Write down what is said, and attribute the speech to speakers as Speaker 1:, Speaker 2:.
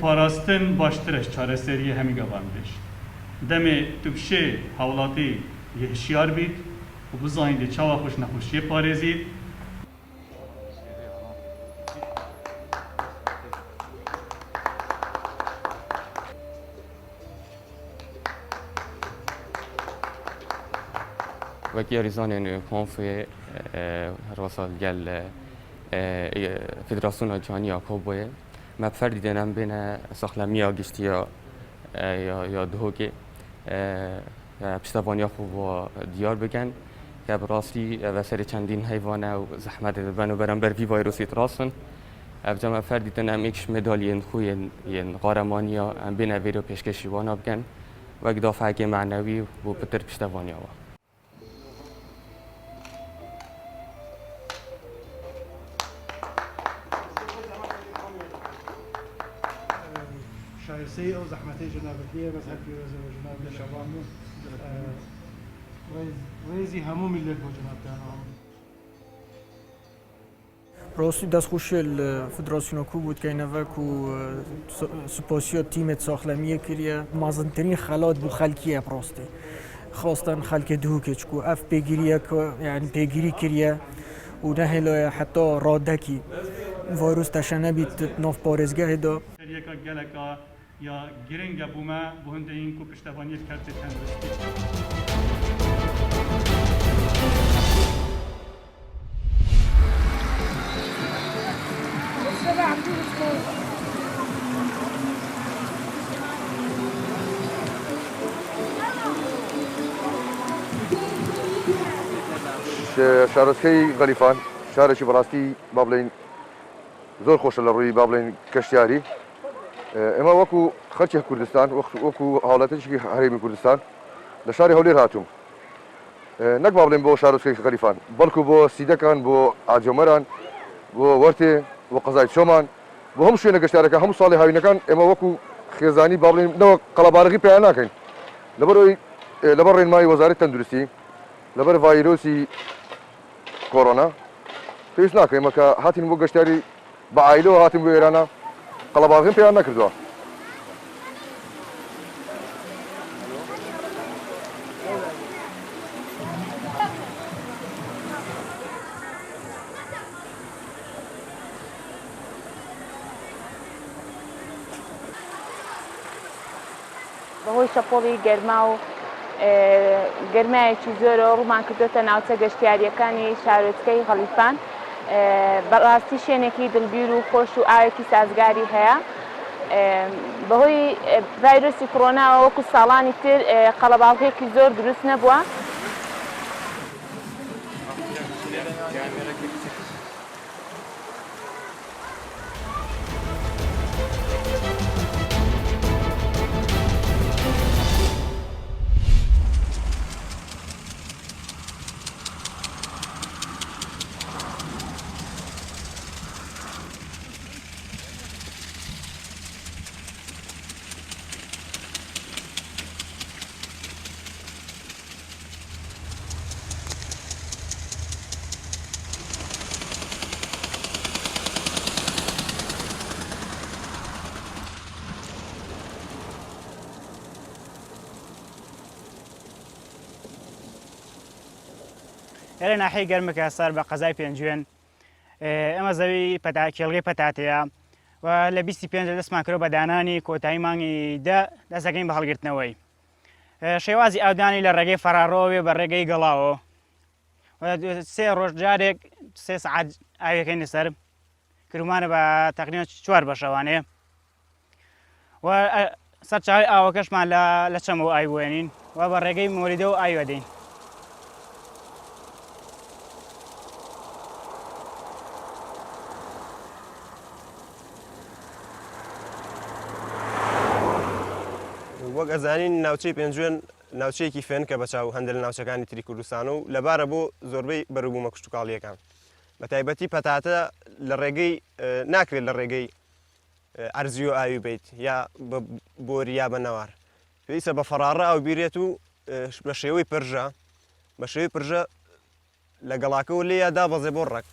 Speaker 1: پاراستن باشترش چارەسەری هەمی گەڵاندش دەمێ تو بشێ هەوڵاتی هشیار بیت و بزانید چاوا خوش نەخۆشیە پارێزیت
Speaker 2: وەکی یاریزانên konfê rasa gel Federasyona Caniya Koboyê me ferdî dênem bêne saxlemiya giştiya ya dihokê piştevaniya xwe diyar bikin ya bi rastî ev serê çendîn heyvan e û zehmetê dibin û berember vî vayrosê rastin ev cem me ferdî dênem êkî medalyên xwe yên qaramaniya em bêne vêrê pêşkêşî wana bikin wek dafehekê menewî û pitir piştevaniya we.
Speaker 3: شایستەی ئەو زەحمەتەی جەنابەتیە بەسەر پیرۆزەوە جەناب لە شەبان و ڕێزی هەموو میلەت بۆ جەنابتانەوە
Speaker 4: راستی دەستخۆشی فدراسیۆنە کوب بودکەینەوەک و سوپاسیۆ تیمێت ساخلەمیە کردە مازنترین خەلات بوو خەلکیە ڕاستی خواستن خەلکێ دووکێچ و ئەف پێگیریە یعنی پێگیری کردە و نەهێڵە حتا ڕادەکی ڤایرۆس تەشە نەبیت ناف پارێزگەهێدا
Speaker 1: یەکە geleka ya giringe bûme bu hindeyîn ku piştevaniyê kertê tenduristî
Speaker 5: شارۆچکەی غەلیفان شارێکی بەڕاستی با بڵێن زۆر خۆشە لە ڕووی با بڵێن کەشتیاری ئێمە وەکو خەڵکی کوردستان وەکو هاوڵاتیەکی هەرێمی کوردستان لە شاری هەولێر هاتووم نەک با بڵێن بۆ شارۆچکەی غەلیفان بەڵکو بۆ سیدەکان بۆ ئاجۆمەران بۆ وەرتێ بۆ قەزای چۆمان بۆ هەموو شوێنە گەشتارەکە هەموو ساڵی هاوینەکان ئێمە وەکو خێزانی با بڵێن نەوە قەڵەبارەغی پێیان ناکەین لەبەر ڕێنمایی وەزارەتی تەندروستی لەبەر ڤایرۆسی کۆڕۆنا پێویست ناکەین ئێمە کە هاتین بۆ گەشتیاری بە عایلەوە هاتین بۆ ئێرانە قەڵەباغیم پێیان نەکردووە
Speaker 6: بەهۆی شەپۆڵی گەرما و گەرمایەکی زۆرەوە ڕوومان کردوتە ناوچە گەشتیاریەکانی شارۆچکەی غەلیفان بەڕاستی شوێنێکی دڵگیر و خۆش و ئاوێکی سازگاری هەیە بەهۆی ڤایرۆسی کۆڕۆناوە وەکو ساڵانی تر قەڵەباڵغێکی زۆر دروست نەبووە
Speaker 7: لە ناحەی گەرمەکە سەر بە قەزای پێنجوێن ئەمە زەوی کێڵگەی پەتاتەیە و لە 25 دەستمان کرۆ بە دانانی کۆتایی مانگی دەستەکەین بە هەڵگرتنەوەی شێوازی ئاودانی لە ڕێگەی فەرارۆوێ بە ڕێگەی گەڵاوە سێ ڕۆژ جارێک سێ سەعات ئاوەکەین لەسەر کرومانە بە تەقریبەن 4 بەشەوانەیە و سەرچاوی ئاوەکەشمان لە چەمەوە ئاوێنین و بە ڕێگەی مۆریدەوە ئاوێدەین
Speaker 8: وەک ئەزانین ناوچەی پێنجوێن ناوچەیەکی فێن کە بەچاو هەندێک لە ناوچەکانی تری کوردستان و لەبارە بۆ زۆربەی بەروبوومە کشتتوکاڵیەکان بە تایبەتی پەتاتە لە ڕێگەی ناکرێت لە ڕێگەی ئەرزی و ئاوی بیت یا بە بۆری یا بە نەوار پێویستە بە فەڕاڕە ئاو بیرێت و بە شێوەی پرژە لە گەڵاکەەوە لێ یا دابەزێ بۆ ڕێک